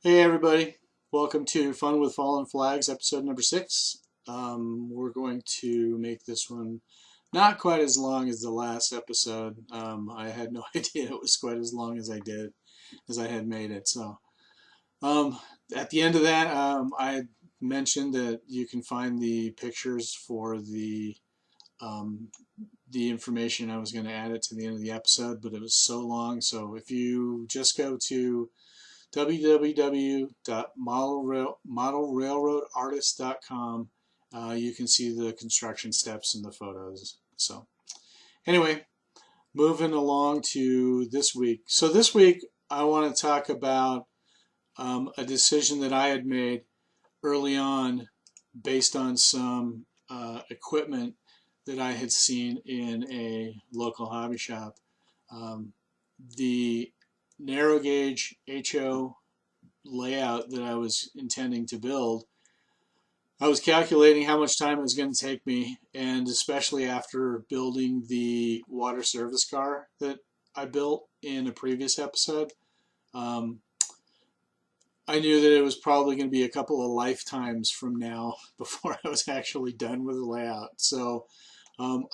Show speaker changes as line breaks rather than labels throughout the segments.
Hey everybody, welcome to Fun with Fallen Flags, episode number 6. We're going to make this one not quite as long as the last episode. I had no idea it was quite as long as I had made it. So um, at the end of that, I had mentioned that you can find the pictures for um, the information. I was going to add it to the end of the episode, but it was so long. So if you just go to www.modelrailroadartist.com. You can see the construction steps and the photos. So anyway, moving along to this week. So this week I want to talk about a decision that I had made early on based on some equipment that I had seen in a local hobby shop. Um, the narrow gauge HO layout that I was intending to build, I was calculating how much time it was going to take me, and especially after building the water service car that I built in a previous episode, um, I knew that it was probably going to be a couple of lifetimes from now before I was actually done with the layout. So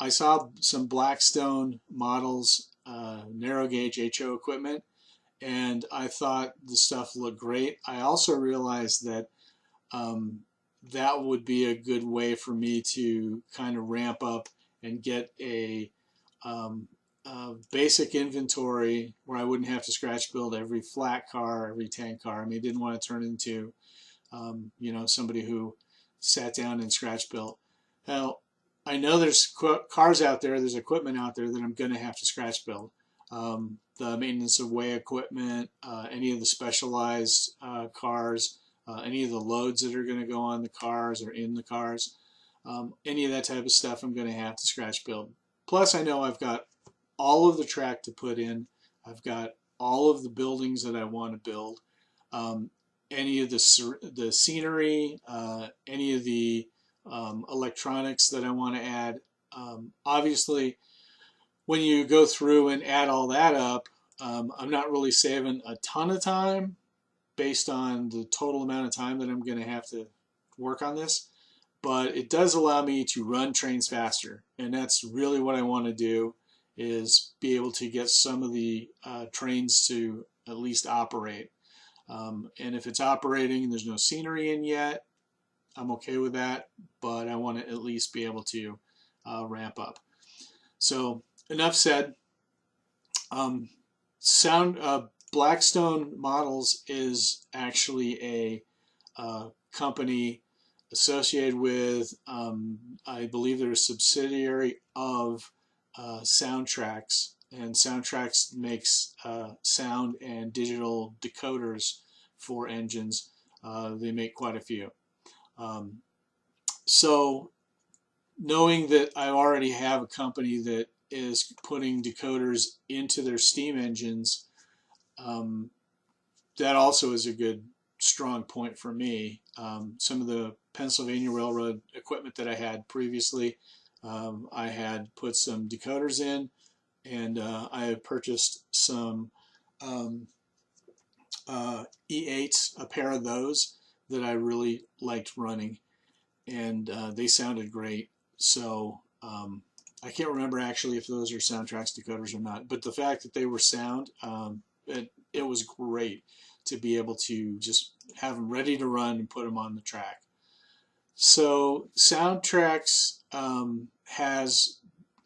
I saw some Blackstone Models narrow gauge HO equipment, and I thought the stuff looked great. I also realized that um, that would be a good way for me to kind of ramp up and get a basic inventory where I wouldn't have to scratch build every flat car, every tank car. I mean, I didn't want to turn into somebody who sat down and scratch built. Now, I know there's cars out there, there's equipment out there that I'm going to have to scratch build. The maintenance of way equipment, any of the specialized cars, any of the loads that are going to go on the cars or in the cars, any of that type of stuff I'm going to have to scratch build. Plus, I know I've got all of the track to put in. I've got all of the buildings that I want to build. Um, any of the scenery, any of the electronics that I want to add. Obviously, when you go through and add all that up, I'm not really saving a ton of time based on the total amount of time that I'm going to have to work on this. But it does allow me to run trains faster, and that's really what I want to do, is be able to get some of the trains to at least operate. And if it's operating and there's no scenery in yet, I'm okay with that, but I want to at least be able to ramp up. So enough said. Um, Sound Blackstone Models is actually a company associated with, I believe they're a subsidiary of Soundtrax, and Soundtrax makes sound and digital decoders for engines. They make quite a few. Um, so knowing that I already have a company that is putting decoders into their steam engines, um, that also is a good strong point for me. Some of the Pennsylvania Railroad equipment that I had previously, I had put some decoders in, and I had purchased some um, E8s, a pair of those that I really liked running, and they sounded great. So I can't remember actually if those are Soundtrax decoders or not, but the fact that they were sound, it was great to be able to just have them ready to run and put them on the track. So Soundtrax has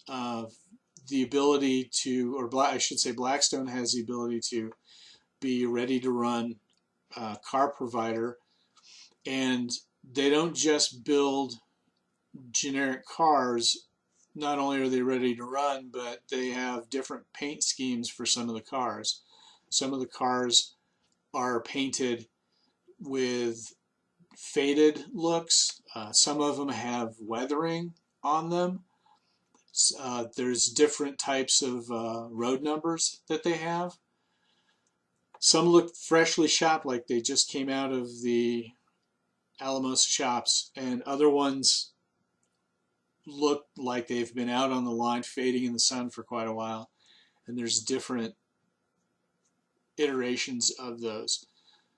uh, the ability to, or I should say Blackstone has the ability to be ready to run car provider, and they don't just build generic cars. Not only are they ready to run, but they have different paint schemes for some of the cars. Some of the cars are painted with faded looks. Some of them have weathering on them. There's different types of road numbers that they have. Some look freshly shot, like they just came out of the Alamos shops, and other ones look like they've been out on the line fading in the sun for quite a while. And there's different iterations of those.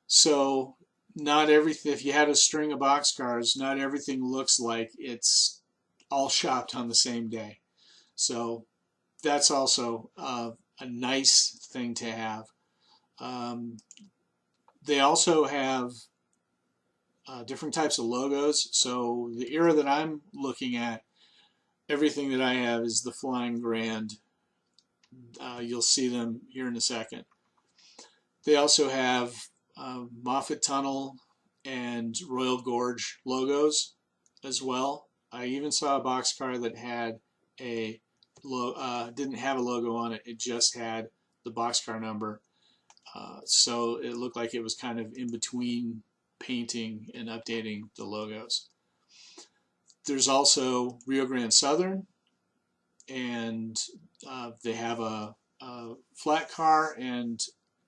So not everything, if you had a string of boxcars, not everything looks like it's all shopped on the same day. So that's also a nice thing to have. Um, they also have different types of logos. So the era that I'm looking at, everything that I have is the Flying Grande. You'll see them here in a second. They also have Moffat Tunnel and Royal Gorge logos as well. I even saw a boxcar that had a didn't have a logo on it. It just had the boxcar number. So it looked like it was kind of in between painting and updating the logos. There's also Rio Grande Southern, and they have a flat car and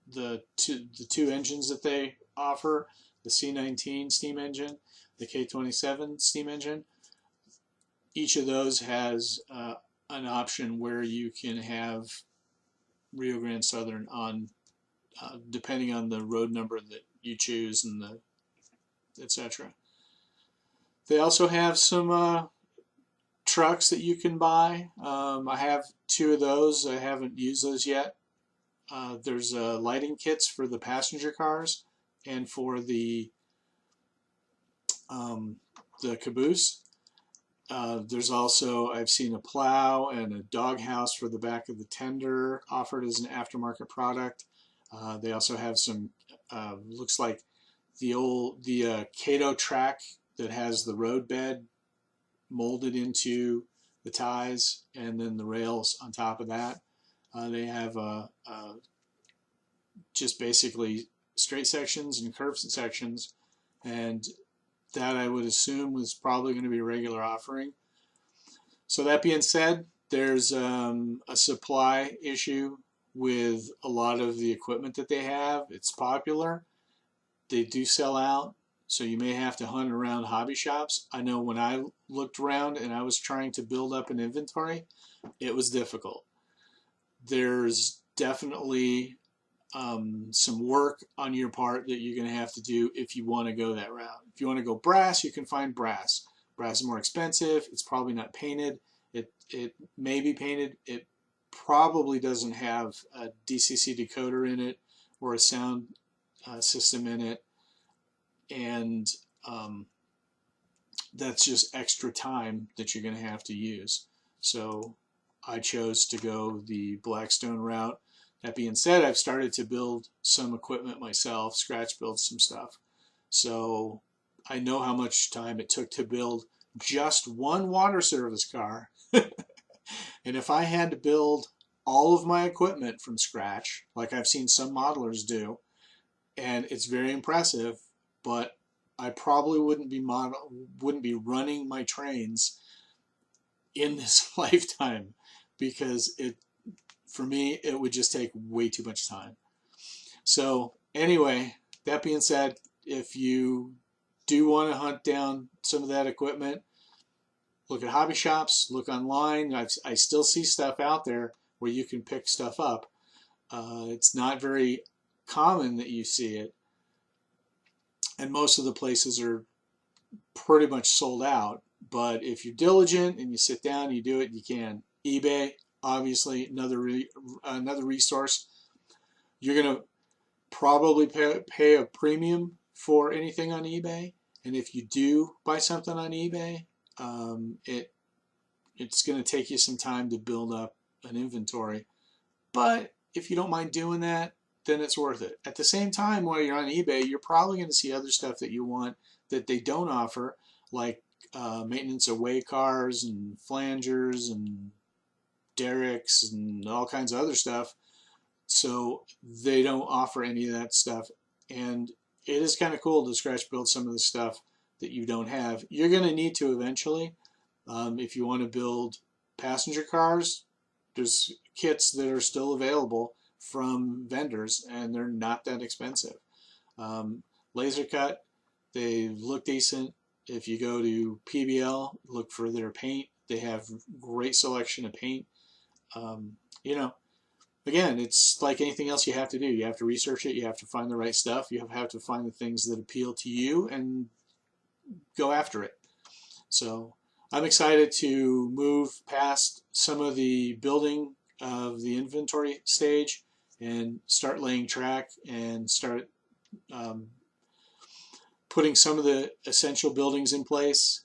the two engines that they offer, the C19 steam engine, the K27 steam engine. Each of those has an option where you can have Rio Grande Southern on, depending on the road number that you choose and the etc. They also have some trucks that you can buy. I have two of those. I haven't used those yet. There's lighting kits for the passenger cars and for the caboose. There's also, I've seen a plow and a doghouse for the back of the tender offered as an aftermarket product. They also have some, looks like the Cato track that has the road bed molded into the ties and then the rails on top of that. They have just basically straight sections and curved sections, and that I would assume was probably going to be a regular offering. So that being said, there's a supply issue with a lot of the equipment that they have. It's popular. They do sell out, so you may have to hunt around hobby shops. I know when I looked around and I was trying to build up an inventory, it was difficult. There's definitely some work on your part that you're going to have to do if you want to go that route. If you want to go brass, you can find brass. Brass is more expensive. It's probably not painted. It may be painted. It probably doesn't have a DCC decoder in it or a sound system in it, and that's just extra time that you're going to have to use. So I chose to go the Blackstone route. That being said, I've started to build some equipment myself, scratch build some stuff. So I know how much time it took to build just one water service car. And if I had to build all of my equipment from scratch, like I've seen some modelers do, and it's very impressive, but I probably wouldn't be running my trains in this lifetime, because for me it would just take way too much time. So anyway, that being said, if you do want to hunt down some of that equipment, look at hobby shops, look online. I still see stuff out there where you can pick stuff up. It's not very common that you see it, and most of the places are pretty much sold out. But if you're diligent and you sit down and you do it, you can. eBay, obviously, another resource. You're going to probably pay a premium for anything on eBay, and if you do buy something on eBay, it's going to take you some time to build up an inventory. But if you don't mind doing that, then it's worth it. At the same time, while you're on eBay, you're probably going to see other stuff that you want that they don't offer, like maintenance of way cars and flangers and derricks and all kinds of other stuff. So they don't offer any of that stuff. And it is kind of cool to scratch build some of the stuff that you don't have. You're going to need to eventually. If you want to build passenger cars, there's kits that are still available from vendors, and they're not that expensive. Laser cut, they look decent. If you go to PBL, look for their paint. They have great selection of paint. You know, again, it's like anything else you have to do. You have to research it. You have to find the right stuff. You have to find the things that appeal to you and go after it. So I'm excited to move past some of the building of the inventory stage and start laying track and start um, putting some of the essential buildings in place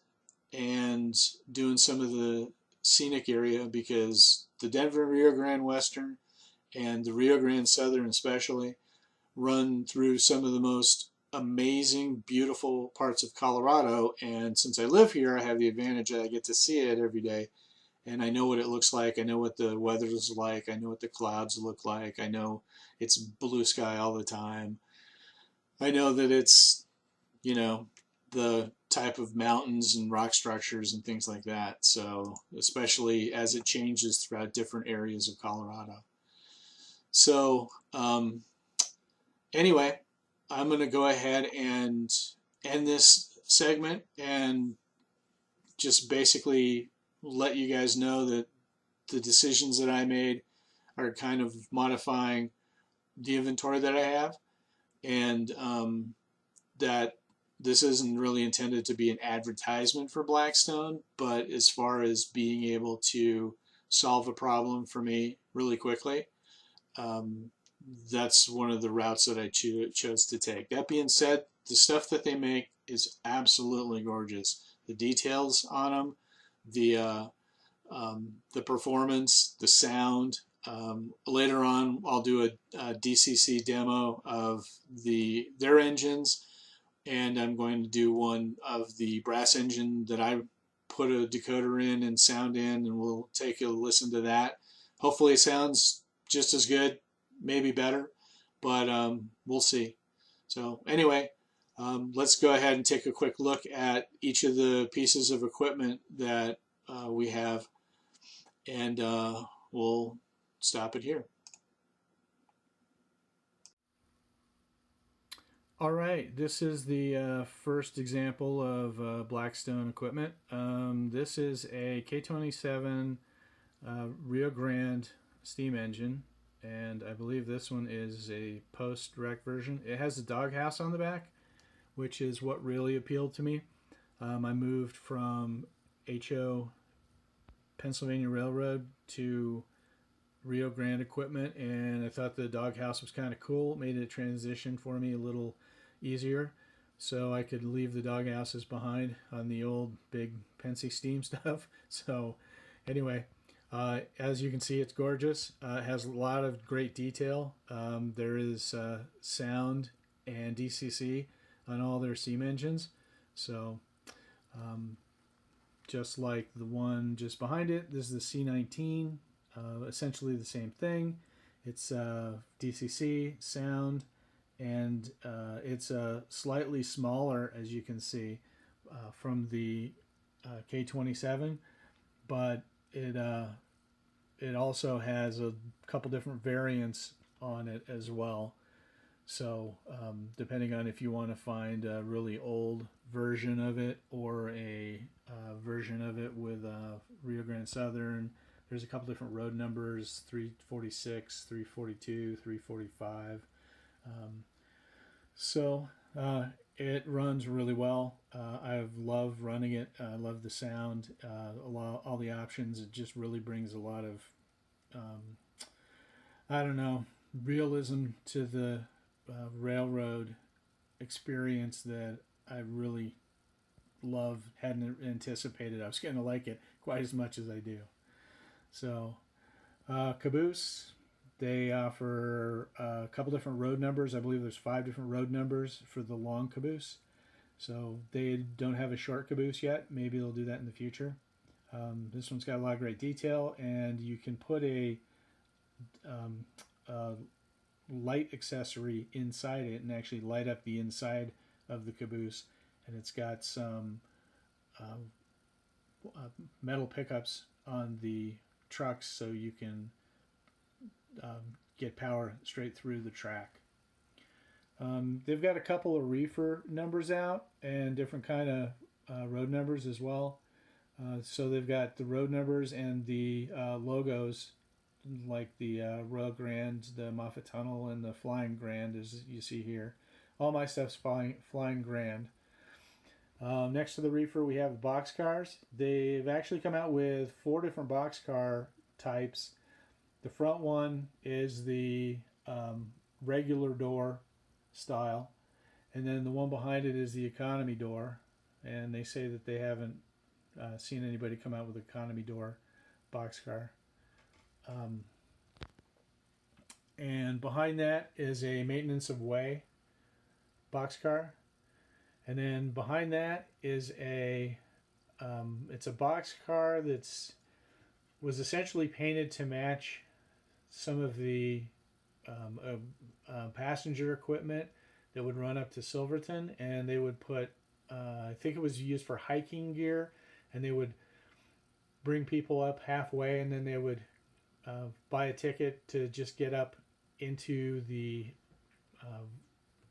and doing some of the scenic area, because the Denver Rio Grande Western and the Rio Grande Southern especially run through some of the most amazing, beautiful parts of Colorado. And since I live here, I have the advantage that I get to see it every day. And I know what it looks like. I know what the weather is like. I know what the clouds look like. I know it's blue sky all the time. I know that it's, you know, the type of mountains and rock structures and things like that. So, especially as it changes throughout different areas of Colorado. So, anyway, I'm going to go ahead and end this segment and just basically let you guys know that the decisions that I made are kind of modifying the inventory that I have, and that this isn't really intended to be an advertisement for Blackstone, but as far as being able to solve a problem for me really quickly, um, that's one of the routes that I chose to take. That being said, the stuff that they make is absolutely gorgeous. The details on them, the performance, the sound. Later on, I'll do a DCC demo of their engines, and I'm going to do one of the brass engine that I put a decoder in and sound in, and we'll take a listen to that. Hopefully it sounds just as good, maybe better, but we'll see. So anyway, let's go ahead and take a quick look at each of the pieces of equipment that we have, and we'll stop it here.
All right, this is the first example of Blackstone equipment. This is a K27 Rio Grande steam engine, and I believe this one is a post-direct version. It has a doghouse on the back, which is what really appealed to me. I moved from HO Pennsylvania Railroad to Rio Grande equipment, and I thought the doghouse was kind of cool. It made a transition for me a little easier, so I could leave the doghouses behind on the old big Pennsy steam stuff. So anyway, as you can see, it's gorgeous. It has a lot of great detail. There is sound and DCC on all their steam engines. So um, just like the one just behind it, this is the C19. Essentially the same thing. It's DCC, sound, and it's slightly smaller, as you can see, from the K27, but it also has a couple different variants on it as well. So depending on if you want to find a really old version of it or a version of it with Rio Grande Southern, there's a couple different road numbers: 346, 342, 345. So it runs really well. I've loved running it. I love the sound, all the options. It just really brings a lot of, I don't know, realism to the railroad experience that I really love. Hadn't anticipated I was going to like it quite as much as I do. So, caboose, they offer a couple different road numbers. I believe there's 5 different road numbers for the long caboose. So they don't have a short caboose yet. Maybe they'll do that in the future. This one's got a lot of great detail, and you can put um, a light accessory inside it and actually light up the inside of the caboose. And it's got some metal pickups on the trucks, so you can get power straight through the track. They've got a couple of reefer numbers out and different kind of road numbers as well. So they've got the road numbers and the logos like the Royal Grand, the Moffat Tunnel, and the Flying Grand, as you see here. All my stuff's flying Grand. Next to the reefer, we have boxcars. They've actually come out with 4 different boxcar types. The front one is the regular door style, and then the one behind it is the economy door. And they say that they haven't seen anybody come out with economy door boxcar. Um, and behind that is a maintenance of way boxcar. And then behind that is it's a boxcar that's was essentially painted to match some of the passenger equipment that would run up to Silverton, and they would put I think it was used for hiking gear, and they would bring people up halfway, and then they would buy a ticket to just get up into the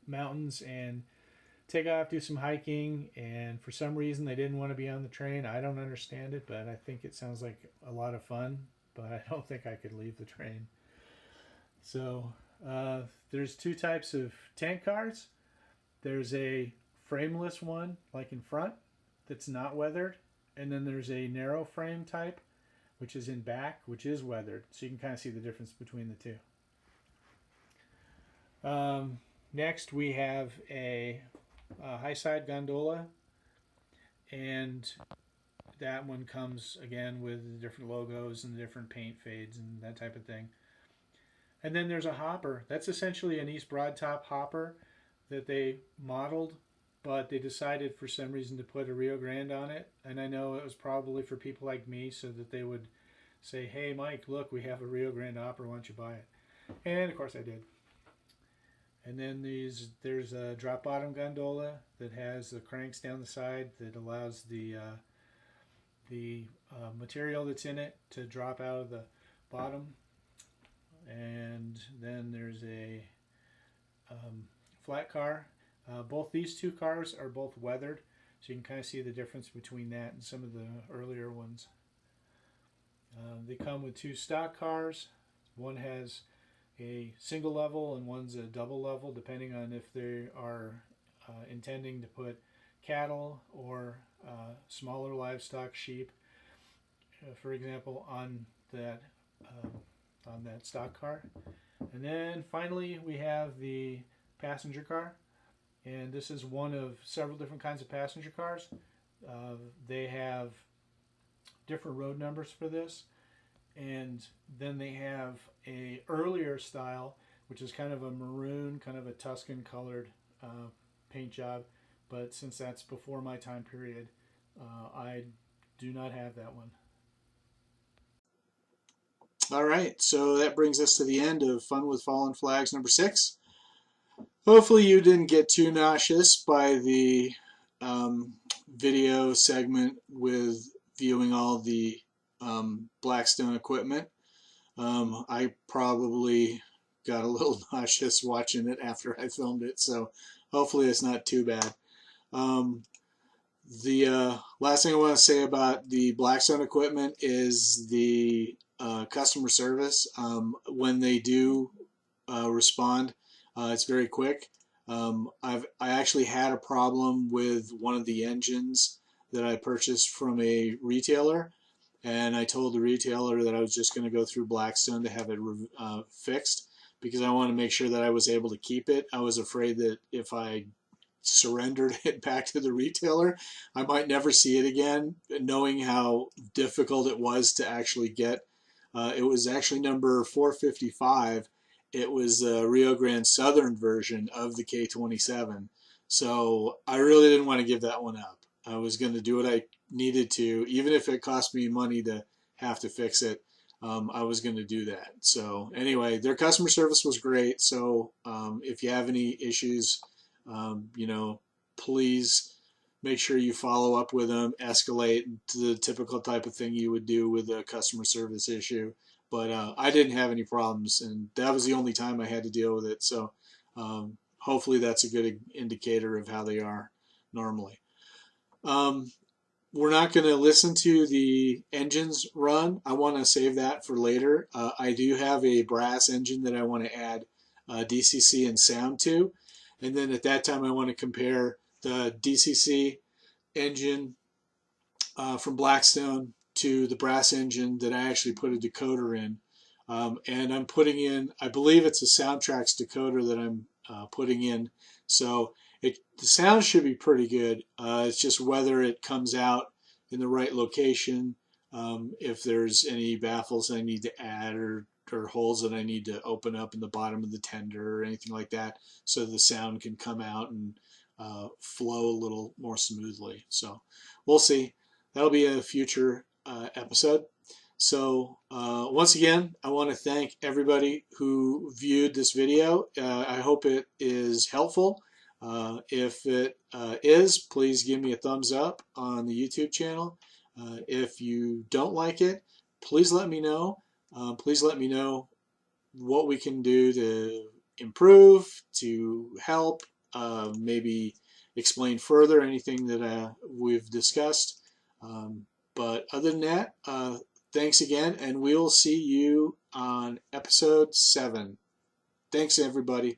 mountains and take off, do some hiking. And for some reason they didn't want to be on the train. I don't understand it, but I think it sounds like a lot of fun, but I don't think I could leave the train. So there's 2 types of tank cars. There's a frameless one, like in front, that's not weathered, and then there's a narrow frame type, which is in back, which is weathered. So you can kind of see the difference between the 2. Next, we have a high side gondola, and that one comes again with different logos and different paint fades and that type of thing. And then there's a hopper. That's essentially an East Broadtop hopper that they modeled, but they decided for some reason to put a Rio Grande on it. And I know it was probably for people like me so that they would say, hey, Mike, look, we have a Rio Grande hopper. Why don't you buy it? And of course I did. And then there's a drop bottom gondola that has the cranks down the side that allows the material that's in it to drop out of the bottom. And then there's a flat car. Both these 2 cars are both weathered, so you can kind of see the difference between that and some of the earlier ones. They come with 2 stock cars. One has a single level and one's a double level, depending on if they are intending to put cattle or smaller livestock, sheep, for example, on that stock car. And then finally we have the passenger car, and this is one of several different kinds of passenger cars. They have different road numbers for this. And then they have a earlier style, which is kind of a maroon, kind of a Tuscan colored paint job. But since that's before my time period, I do not have that one.
All right, so that brings us to the end of Fun with Fallen Flags number 6. Hopefully you didn't get too nauseous by the video segment with viewing all the Blackstone equipment. I probably got a little nauseous watching it after I filmed it, so hopefully it's not too bad. The last thing I want to say about the Blackstone equipment is the customer service. When they do respond, it's very quick. I actually had a problem with one of the engines that I purchased from a retailer, and I told the retailer that I was just going to go through Blackstone to have it fixed because I wanted to make sure that I was able to keep it. I was afraid that if I surrendered it back to the retailer, I might never see it again, knowing how difficult it was to actually get. It was actually number 455. It was the Rio Grande Southern version of the K27. So I really didn't want to give that one up. I was going to do what I needed to, even if it cost me money to have to fix it. I was going to do that. So anyway, their customer service was great. So if you have any issues, please make sure you follow up with them, escalate to the typical type of thing you would do with a customer service issue. But I didn't have any problems, and that was the only time I had to deal with it. So hopefully that's a good indicator of how they are normally. we're not going to listen to the engines run. I want to save that for later. I do have a brass engine that I want to add DCC and sound to. And then at that time, I want to compare the DCC engine from Blackstone to the brass engine that I actually put a decoder in. And I'm putting in, I believe it's a Soundtrax decoder that I'm putting in. So the sound should be pretty good. It's just whether it comes out in the right location, if there's any baffles I need to add or holes that I need to open up in the bottom of the tender or anything like that, so the sound can come out and flow a little more smoothly. So we'll see. That'll be a future episode. So once again, I want to thank everybody who viewed this video. I hope it is helpful. If it is, please give me a thumbs up on the YouTube channel. If you don't like it, please let me know. Please let me know what we can do to improve, to help, maybe explain further anything that we've discussed. But other than that, thanks again, and we'll see you on episode 7. Thanks, everybody.